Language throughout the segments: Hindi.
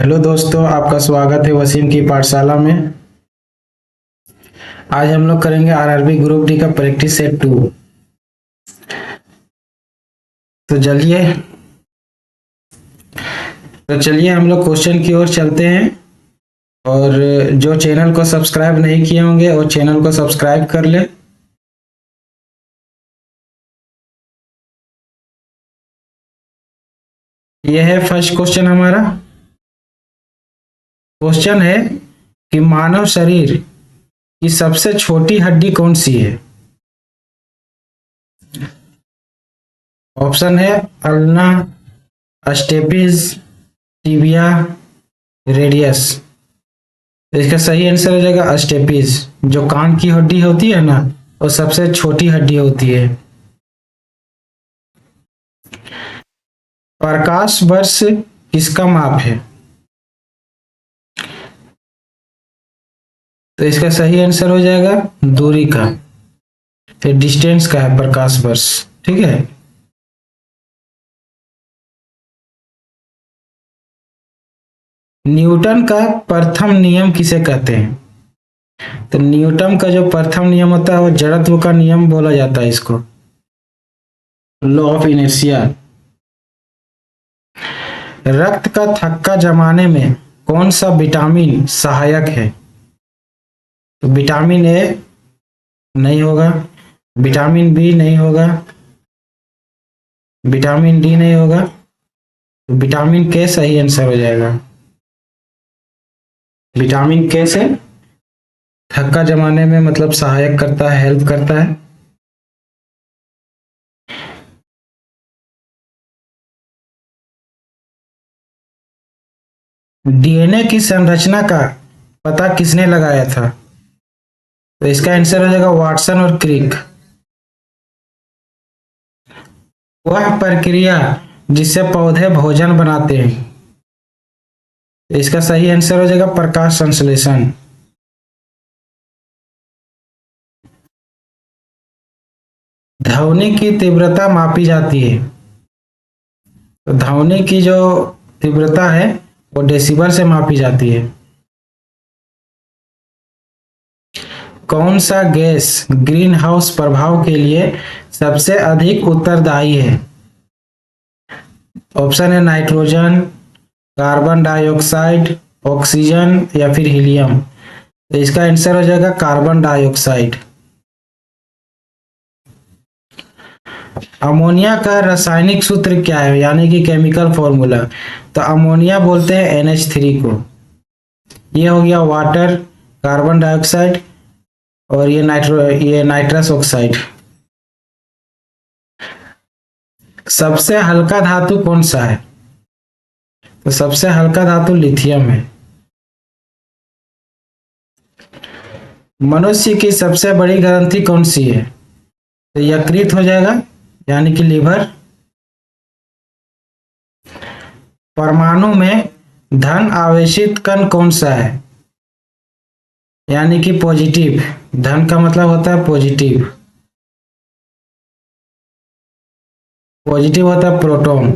हेलो दोस्तों, आपका स्वागत है वसीम की पाठशाला में। आज हम लोग करेंगे आरआरबी ग्रुप डी का प्रैक्टिस सेट 2। तो चलिए हम लोग क्वेश्चन की ओर चलते हैं। और जो चैनल को सब्सक्राइब नहीं किए होंगे वो चैनल को सब्सक्राइब कर ले। यह है फर्स्ट क्वेश्चन हमारा। क्वेश्चन है कि मानव शरीर की सबसे छोटी हड्डी कौन सी है। ऑप्शन है अल्ना, स्टेपिस, टिबिया, रेडियस। तो इसका सही आंसर हो जाएगा स्टेपिस। जो कान की हड्डी होती है ना, वो सबसे छोटी हड्डी होती है। प्रकाश वर्ष किसका माप है। तो इसका सही आंसर हो जाएगा दूरी का, फिर डिस्टेंस का है प्रकाश वर्ष। ठीक है। न्यूटन का प्रथम नियम किसे कहते हैं। तो न्यूटन का जो प्रथम नियम होता है वो जड़त्व का नियम बोला जाता है इसको, लॉ ऑफ इनर्शिया। रक्त का थक्का जमाने में कौन सा विटामिन सहायक है। तो विटामिन ए नहीं होगा, विटामिन बी नहीं होगा, विटामिन डी नहीं होगा, तो विटामिन के सही आंसर हो जाएगा। विटामिन के से थक्का जमाने में मतलब सहायक करता है, हेल्प करता है। डीएनए की संरचना का पता किसने लगाया था। तो इसका आंसर हो जाएगा वाटसन और क्रिक। वह प्रक्रिया जिससे पौधे भोजन बनाते हैं। तो इसका सही आंसर हो जाएगा प्रकाश संश्लेषण। ध्वनि की तीव्रता मापी जाती है। तो ध्वनि की जो तीव्रता है वो डेसिबल से मापी जाती है। कौन सा गैस ग्रीन हाउस प्रभाव के लिए सबसे अधिक उत्तरदायी है। ऑप्शन है नाइट्रोजन, कार्बन डाइऑक्साइड, ऑक्सीजन या फिर हीलियम। तो इसका आंसर हो जाएगा कार्बन डाइऑक्साइड। अमोनिया का रासायनिक सूत्र क्या है, यानी कि केमिकल फॉर्मूला। तो अमोनिया बोलते हैं NH3 को। ये हो गया वाटर, कार्बन डाइऑक्साइड और ये नाइट्रस ऑक्साइड। सबसे हल्का धातु कौन सा है। तो सबसे हल्का धातु लिथियम है। मनुष्य की सबसे बड़ी ग्रंथि कौन सी है। तो यकृत हो जाएगा, यानी कि लीवर। परमाणु में धन आवेशित कण कौन सा है, यानी कि पॉजिटिव। धन का मतलब होता है पॉजिटिव। पॉजिटिव होता है प्रोटॉन।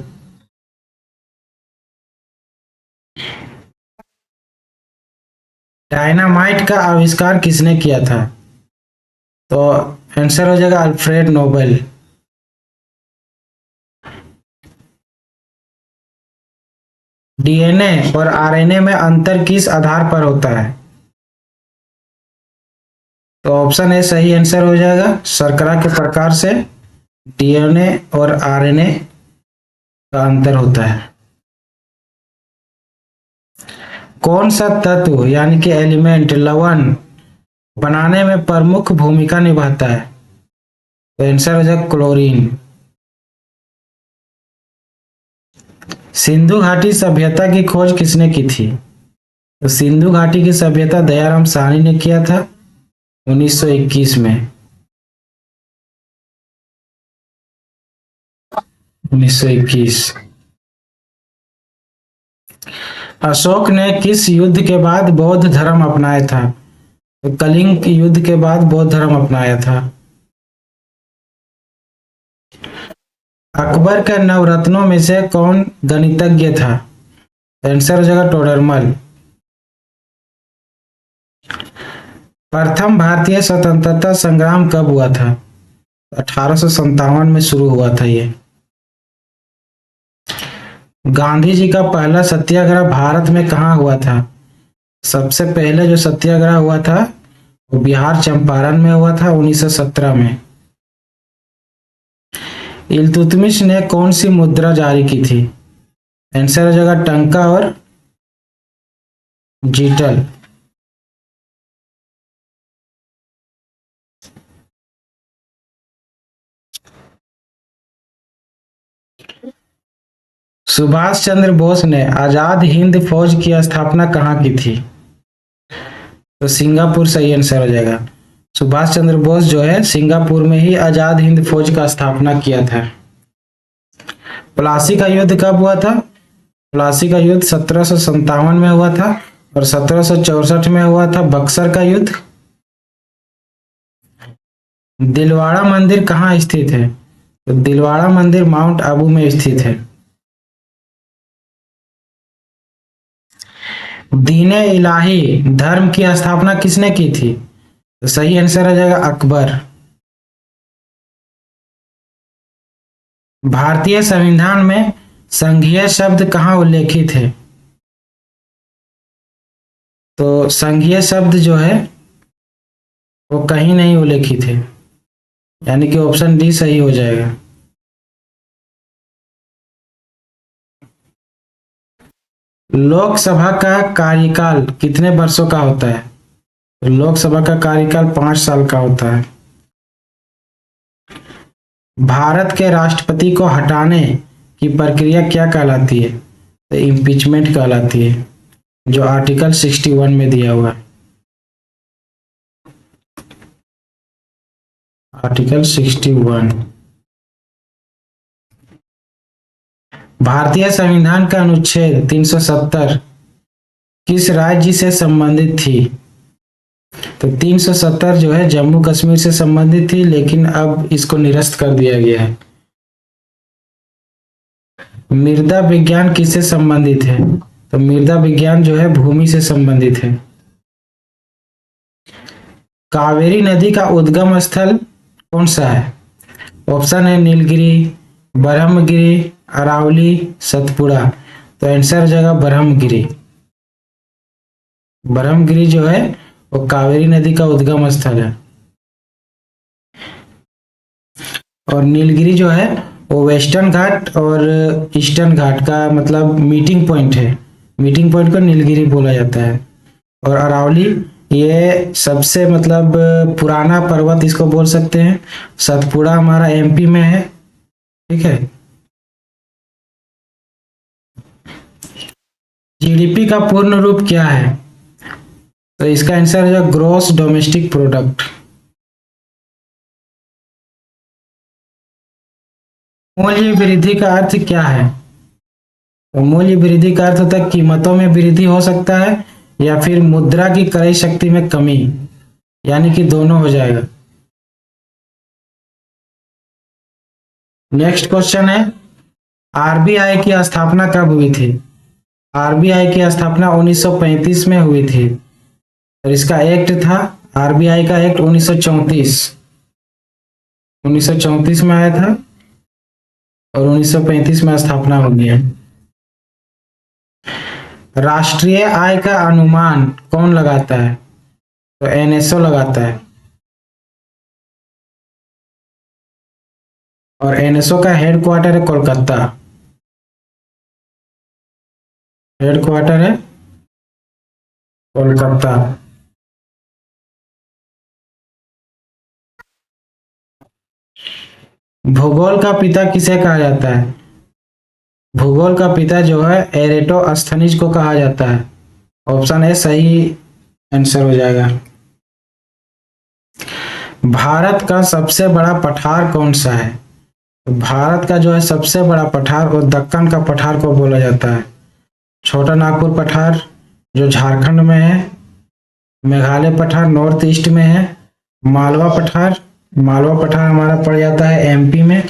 डायनामाइट का आविष्कार किसने किया था। तो आंसर हो जाएगा अल्फ्रेड नोबेल। डीएनए और आरएनए में अंतर किस आधार पर होता है। तो ऑप्शन ए सही आंसर हो जाएगा शर्करा के प्रकार से डीएनए और आरएनए का अंतर होता है। कौन सा तत्व यानी कि एलिमेंट लवण बनाने में प्रमुख भूमिका निभाता है। तो आंसर हो जाएगा क्लोरीन। सिंधु घाटी सभ्यता की खोज किसने की थी। तो सिंधु घाटी की सभ्यता दयाराम साहनी ने किया था 1921 में। 1921। अशोक ने किस युद्ध के बाद बौद्ध धर्म अपनाया था। तो कलिंग के युद्ध के बाद बौद्ध धर्म अपनाया था। अकबर के नवरत्नों में से कौन गणितज्ञ था। आंसर हो जाएगा टोडरमल। प्रथम भारतीय स्वतंत्रता संग्राम कब हुआ था? 1857 में शुरू हुआ था ये। गांधी जी का पहला सत्याग्रह भारत में कहाँ हुआ था? सबसे पहले जो सत्याग्रह हुआ था वो बिहार चंपारण में हुआ था 1917 में। इल्तुतमिश ने कौन सी मुद्रा जारी की थी? आंसर हो जाएगा टंका और जीटल। सुभाष चंद्र बोस ने आजाद हिंद फौज की स्थापना कहाँ की थी? तो सिंगापुर सही आंसर हो जाएगा। सुभाष चंद्र बोस जो है सिंगापुर में ही आजाद हिंद फौज का स्थापना किया था। प्लासी का युद्ध कब हुआ था? प्लासी का युद्ध 1757 में हुआ था और 1764 में हुआ था बक्सर का युद्ध। दिलवाड़ा मंदिर कहाँ स्थित है? तो दिलवाड़ा मंदिर माउंट आबू में स्थित है। दीने इलाही धर्म की स्थापना किसने की थी? तो सही आंसर हो जाएगा अकबर। भारतीय संविधान में संघीय शब्द कहाँ उल्लेखित है? तो संघीय शब्द जो है वो कहीं नहीं उल्लेखित है, यानी कि ऑप्शन डी सही हो जाएगा। लोकसभा का कार्यकाल कितने वर्षों का होता है? तो लोकसभा का कार्यकाल 5 साल का होता है। भारत के राष्ट्रपति को हटाने की प्रक्रिया क्या कहलाती है? तो इम्पीचमेंट कहलाती है, जो आर्टिकल 61 में दिया हुआ है। आर्टिकल 61। भारतीय संविधान का अनुच्छेद 370 किस राज्य से संबंधित थी? तो 370 जो है जम्मू कश्मीर से संबंधित थी, लेकिन अब इसको निरस्त कर दिया गया है। मृदा विज्ञान किससे संबंधित है? तो मृदा विज्ञान जो है भूमि से संबंधित है। कावेरी नदी का उद्गम स्थल कौन सा है? ऑप्शन है नीलगिरी, ब्रह्मगिरी, अरावली, सतपुड़ा। तो आंसर हो जाएगा ब्रह्मगिरी। ब्रह्मगिरी जो है वो कावेरी नदी का उद्गम स्थल है। और नीलगिरी जो है वो वेस्टर्न घाट और ईस्टर्न घाट का मतलब मीटिंग पॉइंट है। मीटिंग पॉइंट को नीलगिरी बोला जाता है। और अरावली ये सबसे मतलब पुराना पर्वत इसको बोल सकते हैं। सतपुड़ा हमारा एमपी में है। ठीक है। जीडीपी का पूर्ण रूप क्या है? तो इसका आंसर है ग्रॉस डोमेस्टिक प्रोडक्ट। मूल्य वृद्धि का अर्थ क्या है? तो मूल्य वृद्धि का अर्थ होता है कीमतों में वृद्धि हो सकता है या फिर मुद्रा की क्रय शक्ति में कमी, यानी कि दोनों हो जाएगा। नेक्स्ट क्वेश्चन है आरबीआई की स्थापना कब हुई थी? आरबीआई की स्थापना 1935 में हुई थी और इसका एक्ट था आरबीआई का एक्ट 1934 में आया था और 1935 में स्थापना हो गई है। राष्ट्रीय आय का अनुमान कौन लगाता है? तो एनएसओ लगाता है। और एनएसओ का हेडक्वार्टर है कोलकाता। हेडक्वार्टर है कोलकाता। भूगोल का पिता किसे कहा जाता है? भूगोल का पिता जो है एरेटोस्थनीज को कहा जाता है। ऑप्शन ए सही आंसर हो जाएगा। भारत का सबसे बड़ा पठार कौन सा है? तो भारत का जो है सबसे बड़ा पठार वो दक्कन का पठार को बोला जाता है। छोटा नागपुर पठार जो झारखंड में है, मेघालय पठार नॉर्थ ईस्ट में है, मालवा पठार हमारा पड़ जाता है एमपी में।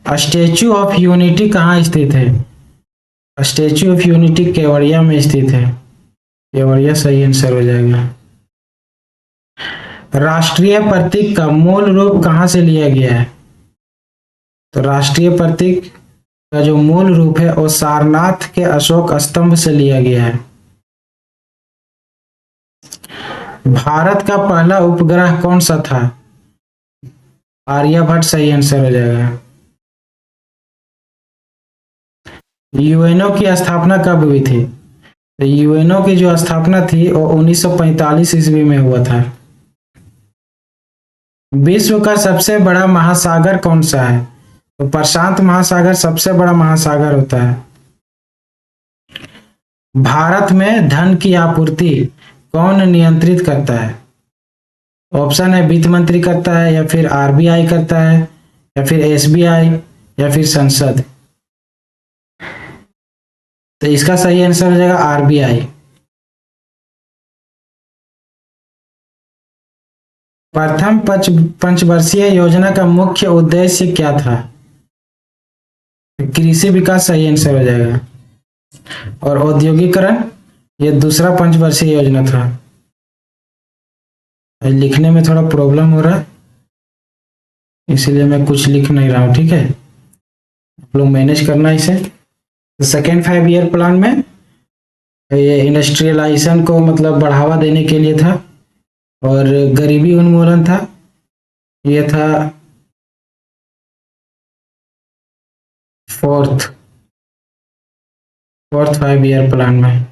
स्टेच्यू ऑफ यूनिटी कहाँ स्थित है? स्टेच्यू ऑफ यूनिटी केवड़िया में स्थित है। केवड़िया सही आंसर हो जाएगा। राष्ट्रीय प्रतीक का मूल रूप कहाँ से लिया गया है? तो राष्ट्रीय प्रतीक का जो मूल रूप है वो सारनाथ के अशोक स्तंभ से लिया गया है। भारत का पहला उपग्रह कौन सा था? आर्यभट्ट सही आंसर हो जाएगा। यूएनओ की स्थापना कब हुई थी? तो यूएनओ की जो स्थापना थी वो 1945 ईस्वी में हुआ था। विश्व का सबसे बड़ा महासागर कौन सा है? तो प्रशांत महासागर सबसे बड़ा महासागर होता है। भारत में धन की आपूर्ति कौन नियंत्रित करता है? ऑप्शन है वित्त मंत्री करता है, या फिर आरबीआई करता है, या फिर एसबीआई, या फिर संसद। तो इसका सही आंसर हो जाएगा आरबीआई। प्रथम पंचवर्षीय योजना का मुख्य उद्देश्य क्या था? कृषि विकास सही आंसर हो जाएगा। और औद्योगिकरण ये दूसरा पंचवर्षीय योजना था। लिखने में थोड़ा प्रॉब्लम हो रहा है, इसलिए मैं कुछ लिख नहीं रहा हूँ, ठीक है। आप लोग मैनेज करना इसे। सेकेंड 5 ईयर प्लान में ये इंडस्ट्रियलाइजेशन को मतलब बढ़ावा देने के लिए था, और गरीबी उन्मूलन था, ये था फोर्थ 5 ईयर प्लान में।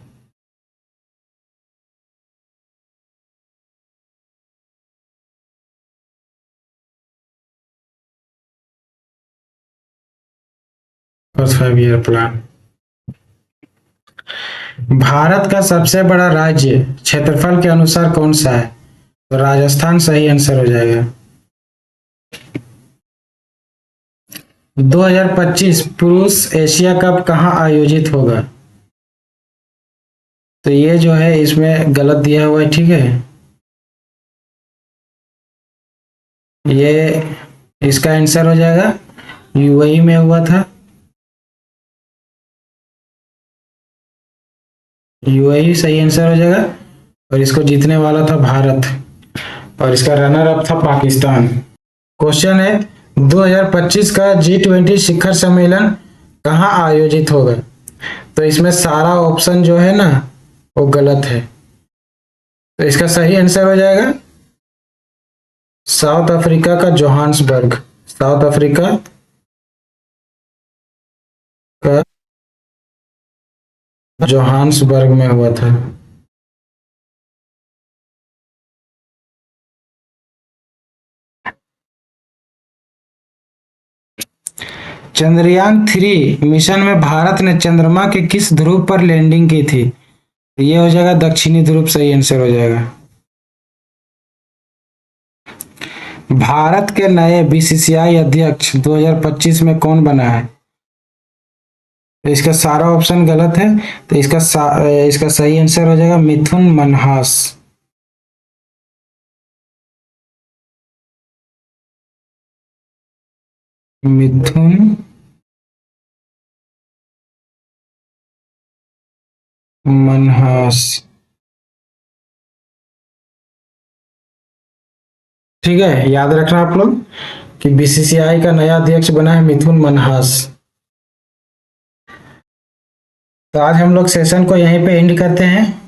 Fourth 5 year plan. भारत का सबसे बड़ा राज्य क्षेत्रफल के अनुसार कौन सा है? तो राजस्थान सही आंसर हो जाएगा। 2025 पुरुष एशिया कप कहाँ आयोजित होगा? तो ये जो है इसमें गलत दिया हुआ है, ठीक है। ये इसका आंसर हो जाएगा यूएई में हुआ था। यूएई सही आंसर हो जाएगा, और इसको जीतने वाला था भारत, और इसका रनर अप था पाकिस्तान। क्वेश्चन है 2025 का G20 शिखर सम्मेलन कहाँ आयोजित होगा? तो इसमें सारा ऑप्शन जो है ना वो गलत है, तो इसका सही आंसर हो जाएगा साउथ अफ्रीका का जोहान्सबर्ग। साउथ अफ्रीका का जोहान्सबर्ग में हुआ था। चंद्रयान 3 मिशन में भारत ने चंद्रमा के किस ध्रुव पर लैंडिंग की थी? ये हो जाएगा दक्षिणी ध्रुव, सही आंसर हो जाएगा। भारत के नए बीसीसीआई अध्यक्ष 2025 में कौन बना है? तो इसका सारा ऑप्शन गलत है, तो इसका सही आंसर हो जाएगा मिथुन मनहास। मिथुन मनहास, ठीक है। याद रखना आप लोग कि बीसीसीआई का नया अध्यक्ष बना है मिथुन मनहास। तो आज हम लोग सेशन को यहीं पे एंड करते हैं।